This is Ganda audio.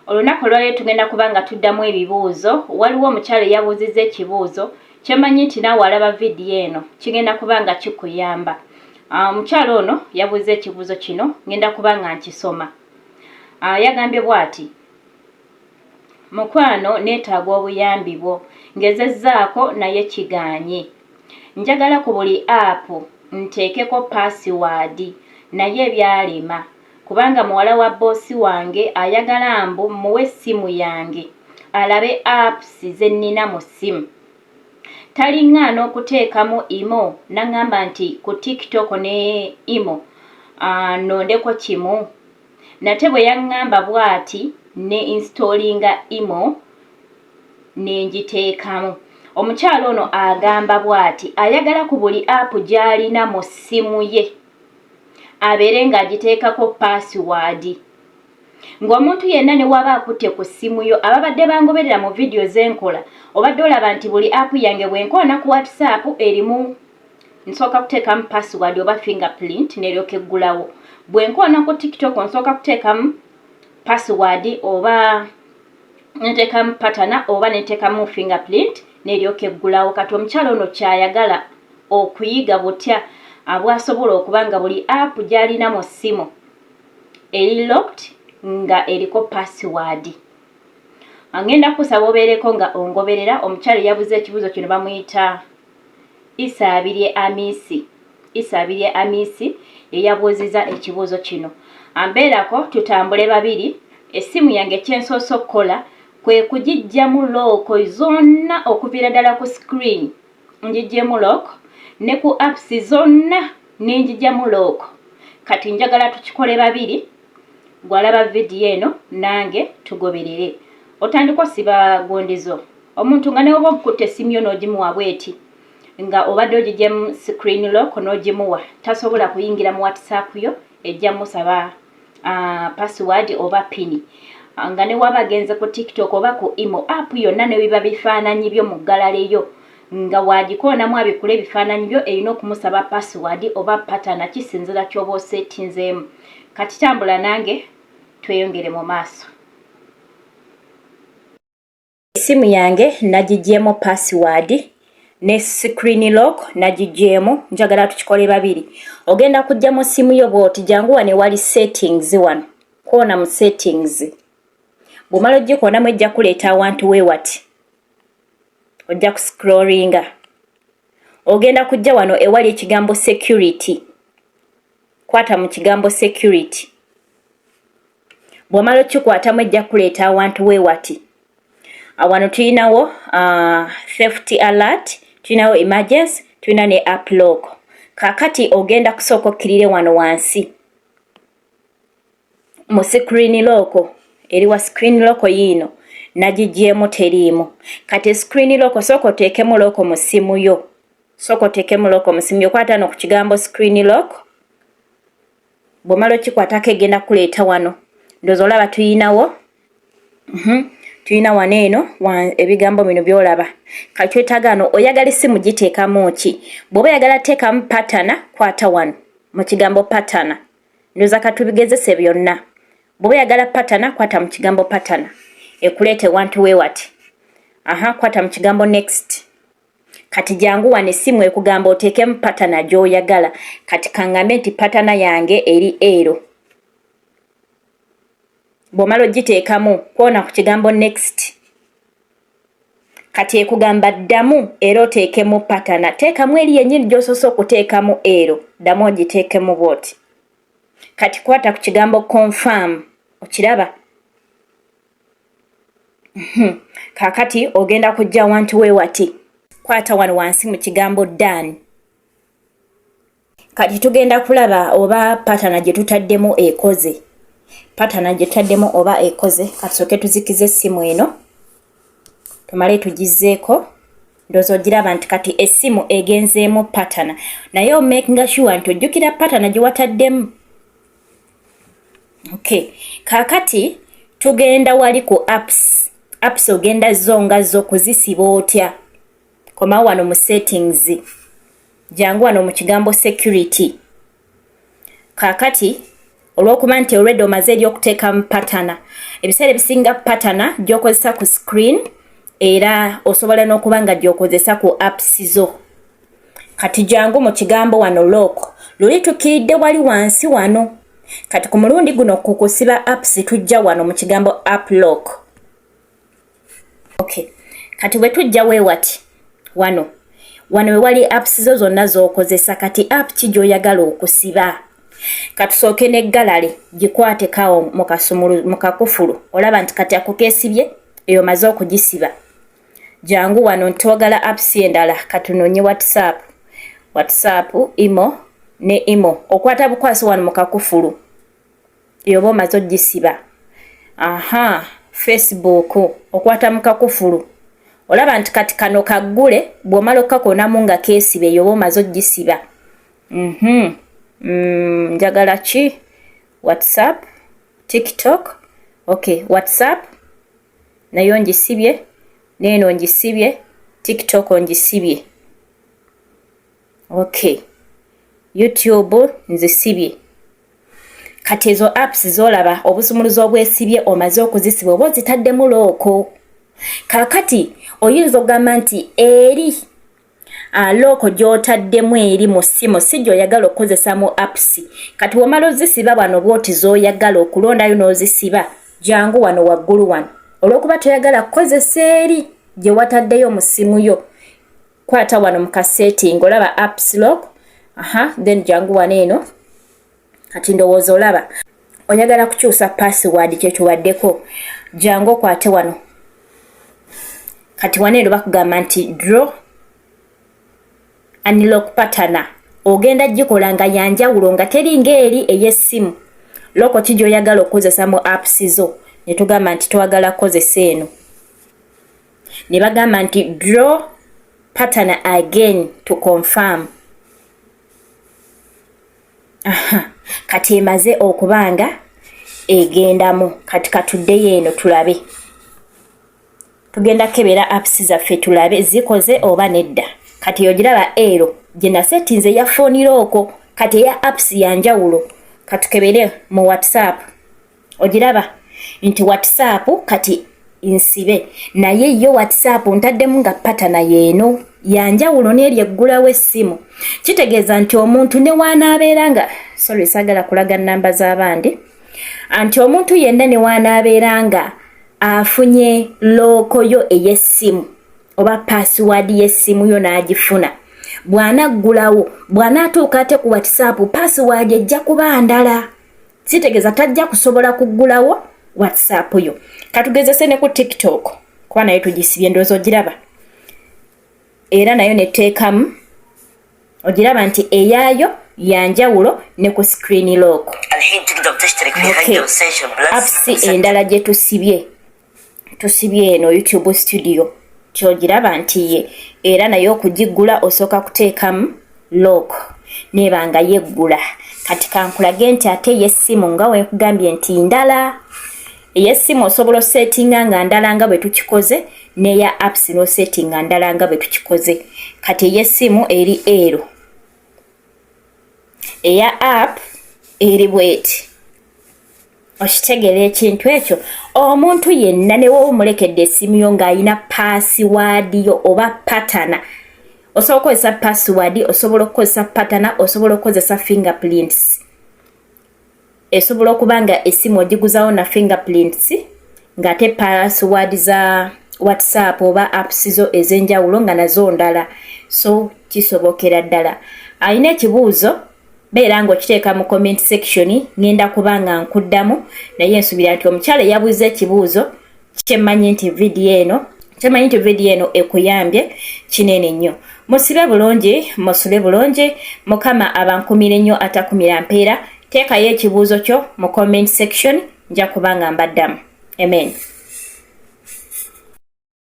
Olunaku lwaleero tugenda kubanga tuddamu ebibuuzo. Waliwo omukyala yabuuzizza ekibuuzo kyemanyi nti naawe alaba vidiyo eno kigenda kubanga kikuyamba. Omukyala ono yabuuza ekibuuzo kino ngenda kubanga nkisoma. Yagambye bw'ati: mukwano neetaaga obuyambi bwo ngezezzaako naye kigaanye. Njagala ku buli apu nteekeko paasiwaadi naye ebyalema kubanga muwala wa boosi wange ayagala mbu muwe essimu yange alabe apps ze nnina mu ssimu. Taliŋŋaana okuteekamu imo n'aŋŋamba nti ku TikTok ne imo nondeko kimu. Nate bwe yaŋŋamba bw'ati ne installinga imo ne ngiteekamu. Omukyala ono agamba bw'ati ayagala ku buli apu gy'alina mu ssimu ye abeere ng'agiteekako paasiwaadi. Ng'omuntu yenna ne waba akutte ku ssimu yo ababadde bangoberera mu vidiyo z'enkola obadde olaba nti buli apu yange bwe nkoona ku WhatsApp erimu nsooka kuteekamu paasiwaadi oba fingerprint n'eryoka eggulawo. Bwe nkoona ku TikTok nsooka kuteekamu paasiwaadi oba nteekamu patana oba neteekamu fingerprint n'eryoka eggulawo. Kati omukyala ono kyayagala okuyiga butya bw'asobola okuba nga buli apu gy'alina mu ssimu eri locked nga eriko paasiwaadi. Ngenda kusaba obeereko nga ongoberera. Omukyala yabuze ekibuuzo kino bamuyita Isaabirye Amisi eyabuuzizza ekibuuzo kino. Mbeerako tutambule babiri. Essimu yange kyensoose okukola kwe kugiggyamu looko zonna okuviira ddala ku screen ngiggyemu looko ne ku apps zonna n'engigyamu looko. Kati njagala tukikole babiri. Gwalaba vidiyo eno nange tugoberere. Otandika osiba gondezo. Omuntu nga ne oba okutte essimu yo n'ogimuwa bw'eti nga obadde ogiggyemu screen lock n'ogimuwa tasobola kuyingira mu WhatsApp yo ejja musaba password oba pini. Nga ne waba agenze ku TikTok oba ku imo app yonna ne biba bifaananyi byo mu ggalaleyo nga wagikoonamu abikula ebifaananyi byo erina okumusaba password oba patana kisinzira ky'oba osettinzeemu. Kati tambula nange tweyongere mu maaso. Essimu yange nagiggyemu password ne screen lock nagiggyemu. Njagala tukikole babiri. Ogenda kujja mu ssimu yo bw'oti jangu wane wali settings wano. Koona mu settings. Bw'omala ogikoonamu ejja kuleeta awantu weewati. Ojja ku scrollinga. Ogenda kujja wano ewali ekigambo security. Kwata mu kigambo security. Bw'omala okikwatamu ejja kuleeta awantu weewati. Wano tuyinawo theft alert, tuyinawo emergency, tuyina ne app lock. Kaakati ogenda kusooka okkirire wano wansi mu screen lock. Eriwa screen lock yiino nagiggyemu teriimu. Kati screen lock sooka oteekemu lock mu ssimu yo. Sooka oteekemu lock mu ssimu yo. Kwata no ku kigambo screen lock. Bw'omala okikwatako egenda kuleeta wano. Ndowooza olaba tuyinawo. Tuyina wano eno ebigambo bino by'olaba. Kati twetaaga wano oyagala essimu giteekamu ki. Bw'oba oyagala teekamu patana kwata wano mu kigambo patana. Ndowooza katubigezese byonna. Bw'oba oyagala patana kwata mu kigambo patana. Ekuleete wantu weewati. Kwata mu kigambo next. Kati jangu wano essimu ekugamba oteekemu patana gy'oyagala. Kati kangambe nti patana yange eri ero. Bw'omala ogiteekamu kwona ku kigambo next. Kati ekugamba ddamu era oteekemu patana. Teekamu eri yennyini gy'osoose okuteekamu ero. Ddamu ogiteekemu bw'oti. Kati kwata ku kigambo confirm. Okiraba? Kaakati ogenda kujja wantu weewati. Kwata wano wansi mu kigambo done. Kati tugenda kulaba oba patana gye tutaddemu ekoze. Patana gye tutaddemu oba ekoze. Kasooke tuzikize essimu eno. Tumale tugizzeeko. Ndowooza ogiraba nti kati essimu egenzeemu patana. Naye omakinga sure nti ojjukira patana gye wataddemu. Okay. Kaakati tugenda wali ku apps. Apps ogenda zo kuzisiba otya. Koma wano mu settings. Jangu wano mu kigambo security. Kaakati olw'okuba nti already omaze eri okuteekamu patana. Ebiseera ebisinga patana gy'okozesa ku screen era osobola n'okuba nga gy'okozesa ku apps zo. Kati jangu mu kigambo wano lock. Luli tukiridde wali wansi wano. Kati ku mulundi guno kukusiba apps tujja wano mu kigambo app lock. Okay. Kati bwe tujja wewati wano. Wano we wali apps zo zonna z'okozesa kati app ki gy'oyagala okusiba. Katusooke ne gallery gikwate kawo mu kakufulu. Olaba nti kati ako keesibye eyo maze okugisiba. Jangu wano ntwagala apps endala katunoonye WhatsApp. WhatsApp, Imo ne Imo. Okwata bukwasi wano mu kakufulu. Eyo bo maze ogisiba. Aha, Facebook okwata mu kakufulu. Olaba nti kati kano kaggule bw'omala okkakonamu nga keesibe eyo bo maze ogisiba. Njagala ki? WhatsApp, TikTok. Okay, WhatsApp nayo ngisibye, neno ngisibye, TikTok ngisibye. Okay. YouTube nzisibye. Kati ezo apps zolaba obusumuluzo obwesibye omaze okuzisiba oba zitaddemu looko. Kakati oyinza okugamba nti eri looko gy'otaddemu eri mu ssimu si gy'oyagala okukozesa mu apps. Kati womala ozisiba wano bw'oti z'oyagala okulondayo n'ozisiba jangu wano waggulu wano. Olw'okuba toyagala kukozesa eri gye wataddeyo mu ssimu yo. Kwata wano mu setting olaba apps lock. Then jangu wano eno. Kati ndowooza olaba. Oyagala kukyusa password kye kiwaddeko. Jangu okwate wano. Kati wano eno bakugamba nti draw unlock pattern. Ogenda gikola nga yanjawulo nga teri ng'eri ey'essimu. Loko ki gy'oyagala okukozesa mu apps zo. Ne tugamba nti twagala kukozesa eno. Ne bagamba nti draw pattern again to confirm. Kati emaze okubanga egendamu. Kati katuddeyo eno tulabe. Tugenda kebera apps zaffe tulabe zikoze oba nedda. Kati yogiraba ero gye settings ya phone looko kati ya apps yanjawulo. Katukebere mu WhatsApp. Ogiraba nti WhatsApp kati insibe naye yo WhatsApp ntaddemu nga pattern yeeno yanjawulo n'eri eggulawo essimu. Kitegeeza nti omuntu ne waanaabeera nga sagala kulaga namba z'abandi. Anti omuntu yenna ne waanaabeera nga afunye looko yo ey'essimu oba password y'essimu yo n'agifuna. Bw'anaggulawo bw'anaatuuka ate ku WhatsApp password ejja kuba ndala. Kitegeeza tajja kusobola kuggulawo WhatsApp yo. Katugezese ne ku TikTok. Kuba nayo tugisibye ndowooza ogiraba. Era nayo neteekamu. Ogiraba nti eyaayo yanjawulo ne ku screen lock. Okay. Apps endala gye tusibye. Tusibye eno YouTube Studio. Kyogiraba nti ye. Era nayo okugiggula osooka kuteekamu lock. Nebanga yeggula. Kati kankulage nti ate y'essimu nga we nkugambye nti ndala. Ey'essimu osobola settinga nga ndala nga bwe tukikoze neya apps no settinga ndala nga bwe tukikoze. Kati ey'essimu eri ero. Eya app eri bweti. Okitegera ekintu ekyo omuntu yenna ne wowe mulekedde essimu yo ng'ayina password yo oba pattern. Osobola okukozesa password, osobola okukozesa pattern, osobola okukozesa fingerprints. Esobola okuba nga essimu ogiguzawo na fingerprints ng'ate password za WhatsApp oba apps zo ez'enjawulo nga nazo ndala. So kisobokera ddala. Alina ekibuuzo beera ng'okiteeka mu comment section ngenda kuba nga nkuddamu naye nsubira nti omukyala yabuuza ekibuuzo kyemmanyi nti vidiyo eno ekuyambye kinene nnyo. Musibe bulungi, musule bulungi, Mukama abankumire nnyo atakumira mpeera. Teekayo ekibuuzo kyo mu comment section nja kuba nga mbaddamu. Amen.